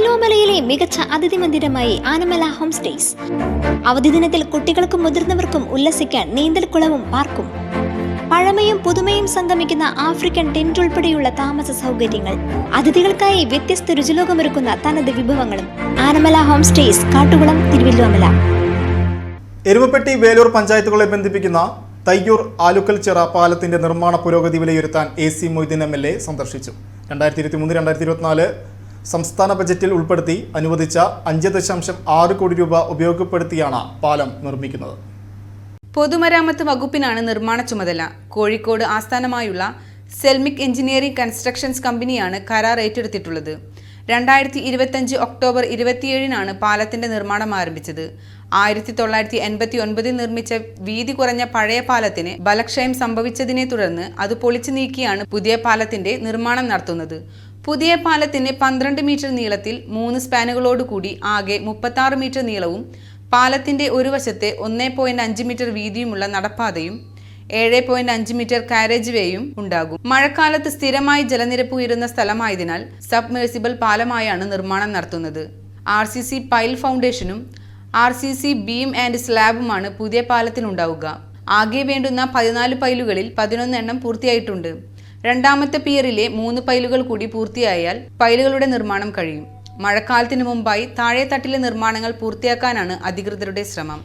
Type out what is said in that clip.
തിരുവല്ലോമലയിലെ മികച്ച അതിഥി മന്ദിരമായി Anamala home stays. അവധി ദിനത്തിൽ കുട്ടികൾക്കും മുതിർന്നവർക്കും ഉല്ലസിക്കാൻ നീന്തൽക്കുളവും പാർക്കും. പഴമയും പുതുമയും സംഗമിക്കുന്ന ആഫ്രിക്കൻ ടെന്റ് ഉൾപ്പെടെയുള്ള താമസ സൗകര്യങ്ങൾ, അതിഥികൾക്കായി വ്യത്യസ്ത രുചിലോകമൊരുക്കുന്ന തനത് വിഭവങ്ങളും. Anamala home stays, Kattukulam, Thiruvillwamala. എരുമപ്പെട്ടി വേലൂർ പഞ്ചായത്തുകളെ ബന്ധിപ്പിക്കുന്ന തയ്യൂർ ആലുക്കൽച്ചിറ പാലത്തിന്റെ നിർമ്മാണ പുരോഗതി വിലയിരുത്താൻ AC മൊയ്തീൻ MLA സന്ദർശിച്ചു. 2023-2024 സംസ്ഥാന ബജറ്റിൽ ഉൾപ്പെടുത്തി അനുവദിച്ച 5.6 കോടി രൂപ ഉപയോഗപ്പെടുത്തിയാണ് പാലം നിർമ്മിക്കുന്നത്. പൊതുമരാമത്ത് വകുപ്പിനാണ് നിർമ്മാണ ചുമതല. കോഴിക്കോട് ആസ്ഥാനമായുള്ള സെൽമിക് എഞ്ചിനീയറിംഗ് കൺസ്ട്രക്ഷൻസ് കമ്പനിയാണ് കരാർ ഏറ്റെടുത്തിട്ടുള്ളത്. 2025 ഒക്ടോബർ 27 പാലത്തിന്റെ നിർമ്മാണം ആരംഭിച്ചത്. 1989 നിർമ്മിച്ച വീതി കുറഞ്ഞ പഴയ പാലത്തിന് ബലക്ഷയം സംഭവിച്ചതിനെ തുടർന്ന് അത് പൊളിച്ചു നീക്കിയാണ് പുതിയ പാലത്തിന്റെ നിർമ്മാണം നടത്തുന്നത്. പുതിയ പാലത്തിന് 12 മീറ്റർ നീളത്തിൽ 3 സ്പാനുകളോടുകൂടി ആകെ 36 മീറ്റർ നീളവും പാലത്തിന്റെ ഒരു വശത്തെ 1.5 മീറ്റർ വീതിയുമുള്ള നടപ്പാതയും 7.5 മീറ്റർ കാരേജ് വേയും ഉണ്ടാകും. മഴക്കാലത്ത് സ്ഥിരമായി ജലനിരപ്പ് ഉയരുന്ന സ്ഥലമായതിനാൽ സബ്മേഴ്സിബിൾ പാലമായാണ് നിർമ്മാണം നടത്തുന്നത്. RCC പൈൽ ഫൗണ്ടേഷനും RCC ബീം ആൻഡ് സ്ലാബുമാണ് പുതിയ പാലത്തിനുണ്ടാവുക. ആകെ വേണ്ടുന്ന 14 പൈലുകളിൽ 11 എണ്ണം പൂർത്തിയായിട്ടുണ്ട്. രണ്ടാമത്തെ പിയറിലെ 3 പൈലുകൾ കൂടി പൂർത്തിയായാൽ പൈലുകളുടെ നിർമ്മാണം കഴിയും. മഴക്കാലത്തിനു മുമ്പായി താഴെ തട്ടിലെ നിർമ്മാണങ്ങൾ പൂർത്തിയാക്കാനാണ് അധികൃതരുടെ ശ്രമം.